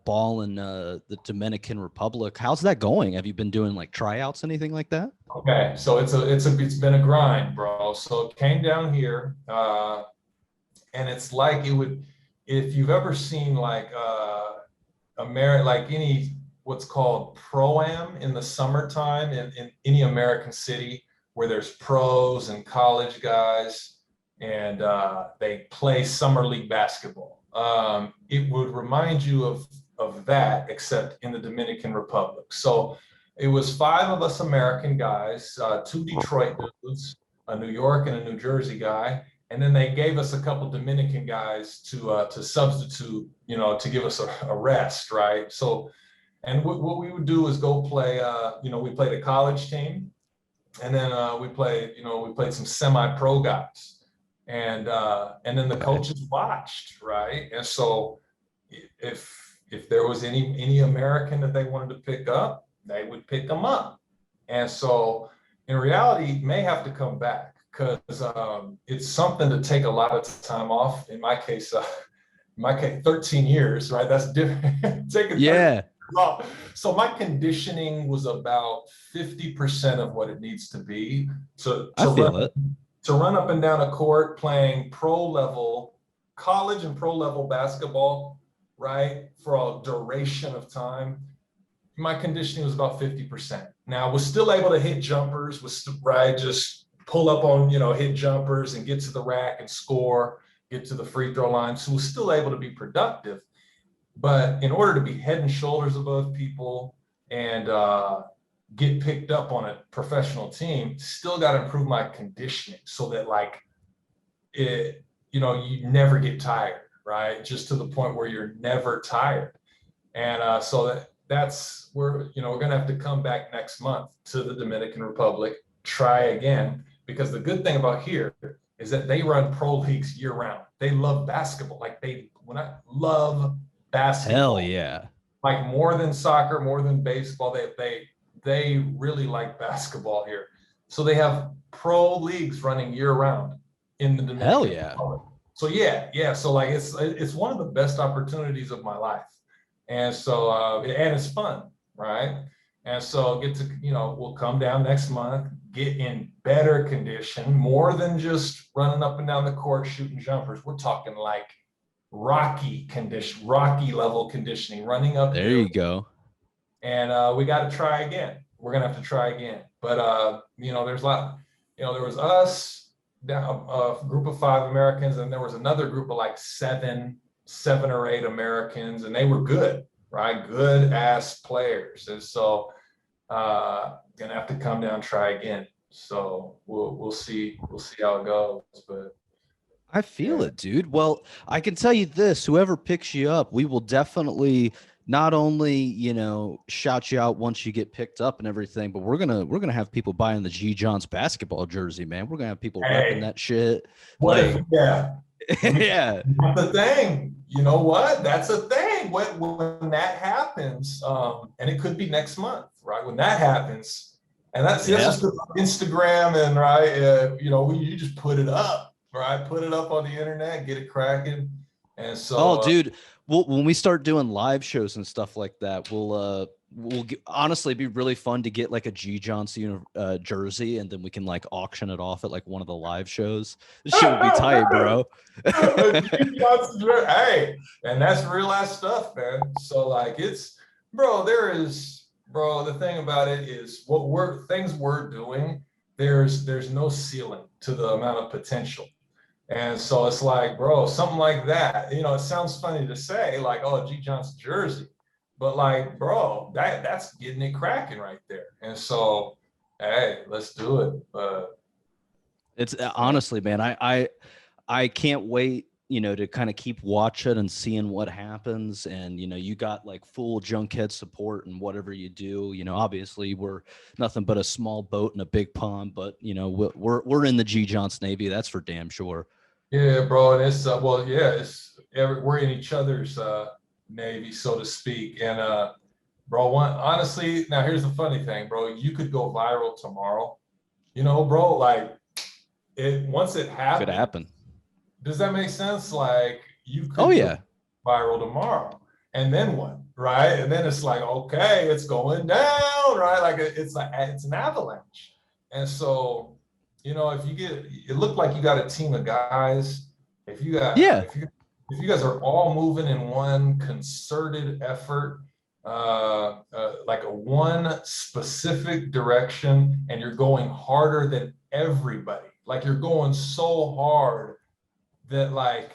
ball in the Dominican Republic, how's that going? Have you been doing like tryouts, anything like that? Okay, so it's been a grind, bro. So it came down here, and it's like if you've ever seen like any what's called pro-am in the summertime in any American city where there's pros and college guys, and they play summer league basketball. It would remind you of that, except in the Dominican Republic. So it was 5 of us American guys, 2 Detroit dudes, a New York and a New Jersey guy, and then they gave us a couple Dominican guys to substitute, to give us a rest, right? So, and what we would do is go play. We played a college team, and then we played some semi-pro guys. And then the coaches watched, right? And so if there was any American that they wanted to pick up, they would pick them up. And so in reality, may have to come back because it's something to take a lot of time off. In my case, 13 years, right? That's different. Off. So my conditioning was about 50% of what it needs to be to run up and down a court playing college and pro level basketball, right? For a duration of time. My conditioning was about 50%. Now I was still able to hit jumpers, just pull up on, hit jumpers and get to the rack and score, get to the free throw line. So we're still able to be productive. But in order to be head and shoulders above people and get picked up on a professional team, still got to improve my conditioning so that like it, you know, you never get tired, right? Just to the point where you're never tired. And so that's where, you know, we're going to have to come back next month to the Dominican Republic, try again, because the good thing about here is that they run pro leagues year round. They love basketball. Like when I love basketball. Hell yeah. Like more than soccer, more than baseball, they really like basketball here. So they have pro leagues running year round in the Dominican Hell yeah. Republic. So yeah. So like it's one of the best opportunities of my life. And so and it's fun, right? And so get to, you know, we'll come down next month, get in better condition, more than just running up and down the court shooting jumpers. We're talking like Rocky level conditioning, running up. There you go. And we got to try again. We're gonna have to try again. But you know, there's a lot. You know, there was us, a group of 5 Americans, and there was another group of like seven or 8 Americans, and they were good, right? Good ass players. And so gonna have to come down and try again. So we'll see how it goes. But I feel it, dude. Well, I can tell you this, whoever picks you up, we will definitely not only, you know, shout you out once you get picked up and everything, but we're gonna have people buying the Gjohnce basketball jersey, man. We're gonna have people repping that shit. Like, yeah. yeah. That's the thing. You know what? That's a thing. When that happens, and it could be next month, right? When that happens, and that's just Instagram and right, you know, you just put it up, right? Put it up on the internet, get it cracking, and so. Dude, when we start doing live shows and stuff like that, we'll honestly be really fun to get like a Gjohnce jersey, and then we can like auction it off at like one of the live shows. This shit would be tight, bro. Hey, and that's real ass stuff, man. So like it's, the thing about it is things we're doing, there's no ceiling to the amount of potential. And so it's like, bro, something like that, you know, it sounds funny to say like, oh, Gjohnce jersey, but like, bro, that's getting it cracking right there. And so, hey, let's do it. It's honestly, man, I can't wait, you know, to kind of keep watching and seeing what happens. And, you know, you got like full Junkhead support and whatever you do, you know, obviously we're nothing but a small boat in a big pond, but you know, we're in the Gjohnce Navy. That's for damn sure. Yeah, bro. And it's, we're in each other's Navy, so to speak. And bro, honestly, now here's the funny thing, bro, you could go viral tomorrow, you know, bro, like once it happens. Could happen. Does that make sense? Like you could go viral tomorrow, and then what? Right? And then it's like, okay, it's going down, right? Like it's an avalanche. And so, you know, if it looked like you got a team of guys, if you guys are all moving in one concerted effort, like a one specific direction, and you're going harder than everybody, like you're going so hard that like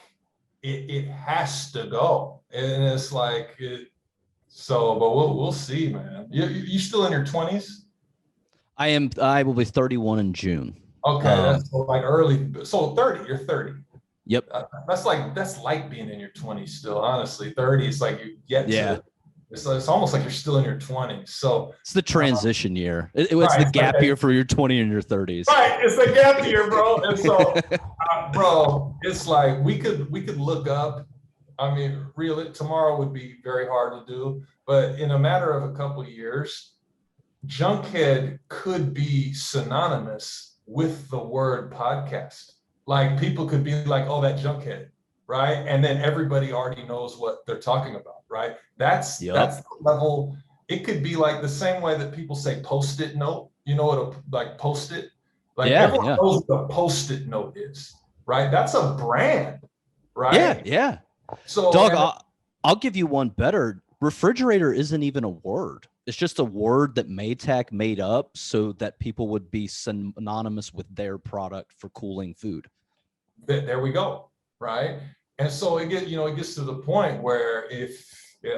it has to go, and it's like but we'll see, man. You still in your 20s? I will be 31 in June. Okay, that's like early. So 30, you're 30. Yep. That's like being in your 20s still. Honestly, 30 is like you get to. It's almost like you're still in your 20s. So it's the transition year. It's the gap year for your 20 and your 30s. Right, it's the gap year, bro. And so, bro, it's like we could look up. I mean, really, tomorrow would be very hard to do, but in a matter of a couple of years, Junkhead could be synonymous with the word podcast. Like people could be like, "Oh, that Junkhead," right? And then everybody already knows what they're talking about, right? That's the level. It could be like the same way that people say Post-it note. You know what like Post-it? Like everyone knows what a Post-it note is, right? That's a brand, right? Yeah. So, dog, I'll give you one better. Refrigerator isn't even a word. It's just a word that Maytag made up so that people would be synonymous with their product for cooling food. There we go. right? And so it gets to the point where if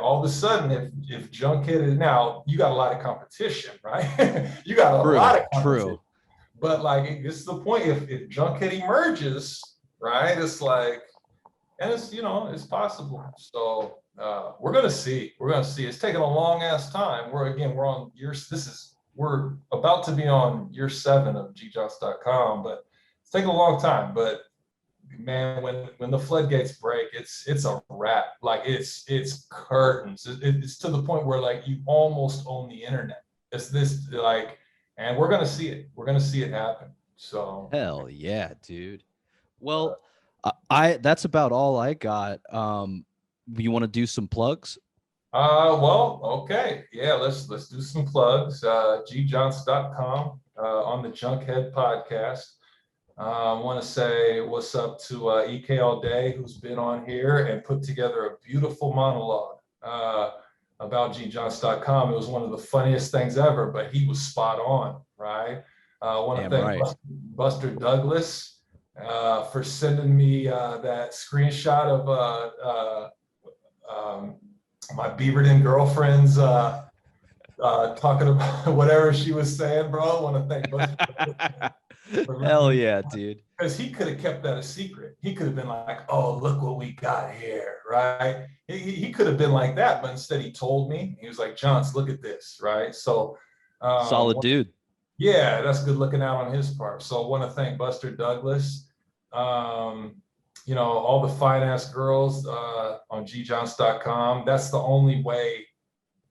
all of a sudden if Junkhead is now, you got a lot of competition, right? You got a lot of competition. True. But like it gets to the point if Junkhead emerges, right? It's like, and it's it's possible. So we're gonna see. We're gonna see. It's taking a long ass time. We're on we're about to be on year 7 of Gjohnce.com, but it's taking a long time. But man, when the floodgates break, it's a wrap. Like it's curtains. It's to the point where like you almost own the internet. It's this like, and we're gonna see it. We're gonna see it happen. So Hell yeah, dude. Well, I that's about all I got. You want to do some plugs? well, okay. Yeah, let's do some plugs. Gjohnce.com on the Junkhead podcast. I want to say what's up to EK All Day, who's been on here and put together a beautiful monologue about Gjohnce.com. It was one of the funniest things ever, but he was spot on, right? I want to thank Buster Douglas for sending me that screenshot of my Beaverton girlfriend's talking about whatever she was saying, bro. I want to thank Buster. Hell yeah, dude. Because he could have kept that a secret. He could have been like, oh, look what we got here, right? He could have been like that, but instead he told me. He was like, Gjohnce, look at this, right? So solid dude. Yeah, that's good looking out on his part. So I want to thank Buster Douglas. All the finance girls on Gjohnce.com. That's the only way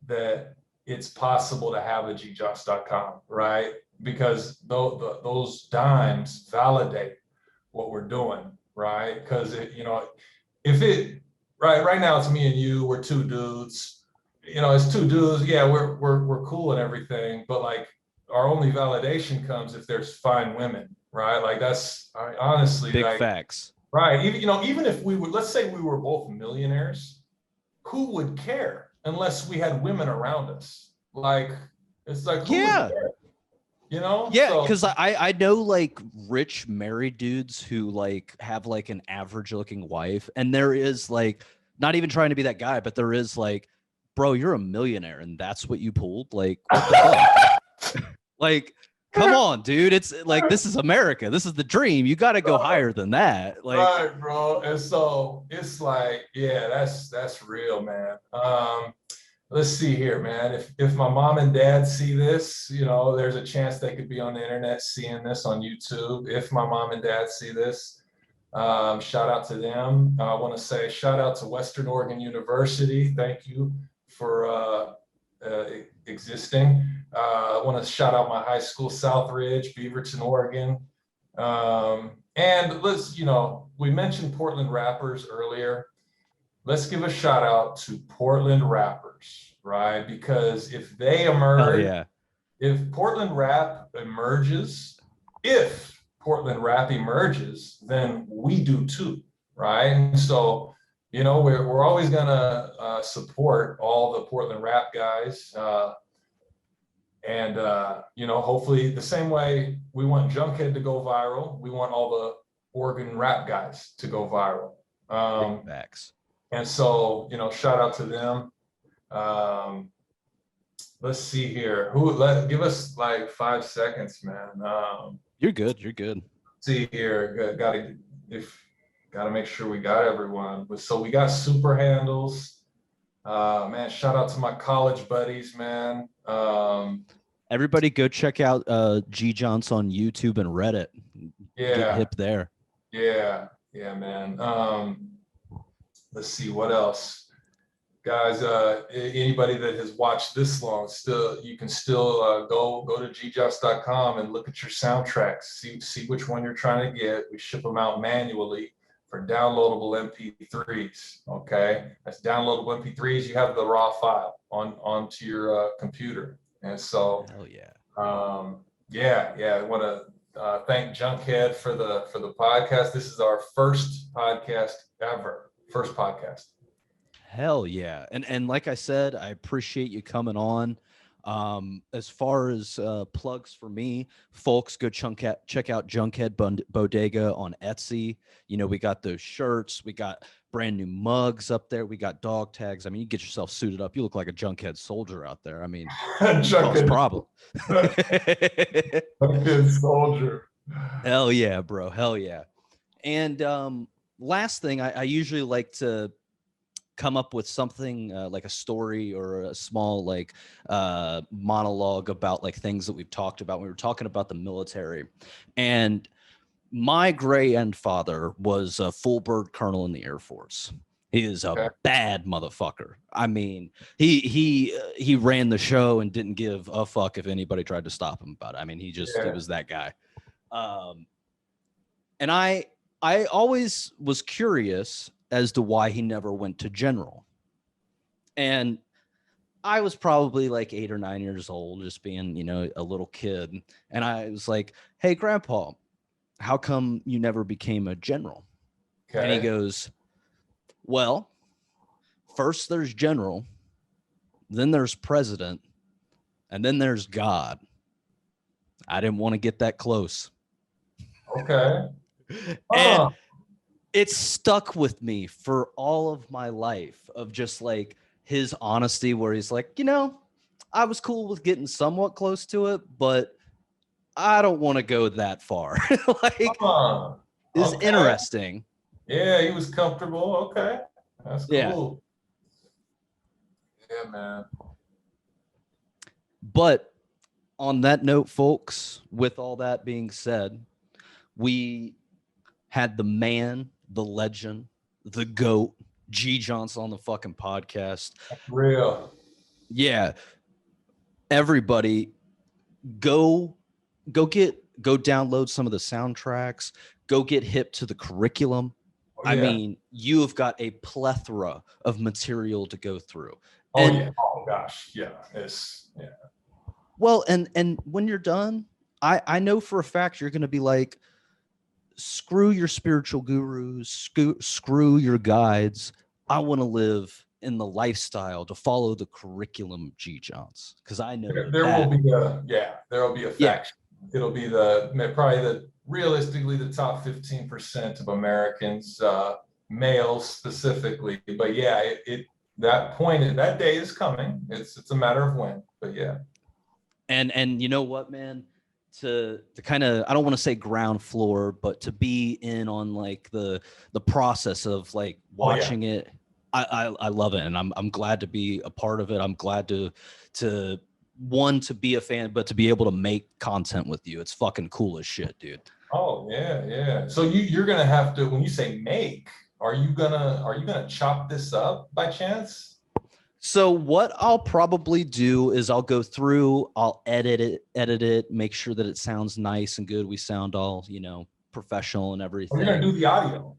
that it's possible to have a Gjohnce.com, right? Because those dimes validate what we're doing, right? Because right now it's me and you, we're two dudes, it's two dudes. Yeah, we're cool and everything, but like our only validation comes if there's fine women, right? Like that's honestly big facts, right? Even if we would, let's say we were both millionaires, who would care unless we had women around us? Like it's like who would care? Yeah, because I know like rich married dudes who like have like an average looking wife, and there is like not even trying to be that guy, but there is like, bro, you're a millionaire and that's what you pulled. Like what the fuck? Like come on, dude. It's like this is America. This is the dream. You got to go higher than that. Like right, bro. And so it's like, yeah, that's real, man. Let's see here, man. If my mom and dad see this, there's a chance they could be on the internet seeing this on YouTube. If my mom and dad see this, shout out to them. I want to say shout out to Western Oregon University. Thank you for existing. I want to shout out my high school, Southridge, Beaverton, Oregon. And let's, we mentioned Portland rappers earlier. Let's give a shout out to Portland rappers, right? Because if they emerge, if Portland rap emerges, then we do too, right? And so, we're always gonna support all the Portland rap guys, and hopefully the same way we want Junkhead to go viral, we want all the Oregon rap guys to go viral. Facts. And so, shout out to them. Let's see here. Give us like 5 seconds, man. You're good. You're good. See here. Gotta make sure we got everyone. So we got super handles. Man, shout out to my college buddies, man. Everybody go check out Gjohnce on YouTube and Reddit. Yeah. Get hip there. Yeah, man. Let's see what else. Guys, anybody that has watched this long, you can still go to Gjohnce.com and look at your soundtracks, see which one you're trying to get. We ship them out manually for downloadable MP3s. Okay, that's downloadable MP3s. You have the raw file onto your computer, and so hell yeah. I want to thank Junkhead for the podcast. This is our first podcast ever. First podcast. Hell yeah. And like I said, I appreciate you coming on. As far as plugs for me, folks, go check out Junkhead Bodega on Etsy. You know, we got those shirts, we got brand new mugs up there, we got dog tags. I mean, you get yourself suited up, you look like a Junkhead soldier out there. I mean, cause problem. Junkhead soldier. Hell yeah, bro. Hell yeah. And last thing, I usually like to come up with something like a story or a small like monologue about like things that we've talked about. We were talking about the military, and my grandfather was a full bird colonel in the Air Force. He is a bad motherfucker. I mean, he ran the show and didn't give a fuck if anybody tried to stop him about it. I mean, he was that guy. And I always was curious as to why he never went to general. And I was probably like 8 or 9 years old, just being, you know, a little kid. And I was like, hey, Grandpa, how come you never became a general? Okay. And he goes, well, first there's general, then there's president, and then there's God. I didn't want to get that close. Okay. And it stuck with me for all of my life of just like his honesty, where he's like, you know, I was cool with getting somewhat close to it, but I don't want to go that far. Like, it's interesting. Yeah, he was comfortable. Okay. That's cool. Yeah, man. But on that note, folks, with all that being said, we had the man, the legend, the GOAT, Gjohnce on the fucking podcast. Real. Yeah. Everybody go download some of the soundtracks, go get hip to the curriculum. I mean, you have got a plethora of material to go through. Oh gosh. Yeah. Well, and when you're done, I know for a fact you're going to be like, screw your spiritual gurus, screw your guides. I want to live in the lifestyle to follow the curriculum of Gjohnce, because I know there will be a faction. It'll be realistically the top 15% of Americans, males specifically. But yeah, that day is coming. It's a matter of when. But yeah. And you know what, man? To kind of, I don't want to say ground floor, but to be in on like the process of like watching it, I love it, and I'm glad to be a part of it. I'm glad to be a fan, but to be able to make content with you. It's fucking cool as shit, dude. Oh yeah. So you're gonna have to, when you say make, are you gonna chop this up by chance? So what I'll probably do is I'll go through, I'll edit it, make sure that it sounds nice and good. We sound all, you know, professional and everything. You're going to do the audio.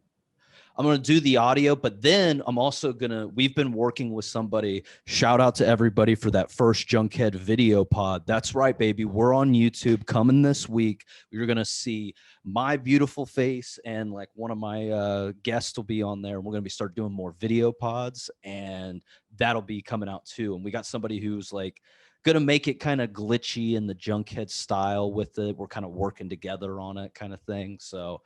I'm going to do the audio, but then I'm also we've been working with somebody. Shout out to everybody for that first Junkhead video pod. That's right, baby. We're on YouTube coming this week. You're going to see my beautiful face, and like one of my guests will be on there. And we're going to start doing more video pods, and that'll be coming out too. And we got somebody who's like going to make it kind of glitchy in the Junkhead style with it. We're kind of working together on it, kind of thing. So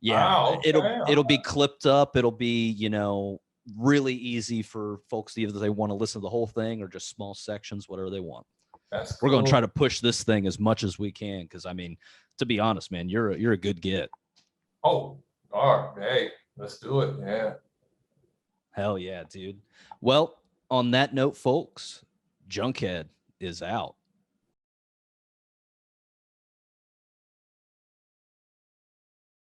yeah, it'll be clipped up. It'll be, you know, really easy for folks, either they want to listen to the whole thing or just small sections, whatever they want. That's cool. We're going to try to push this thing as much as we can, because I mean, to be honest, man, you're a good get. Oh, all right. Hey, let's do it. Yeah. Hell yeah, dude. Well, on that note, folks, Junkhead is out.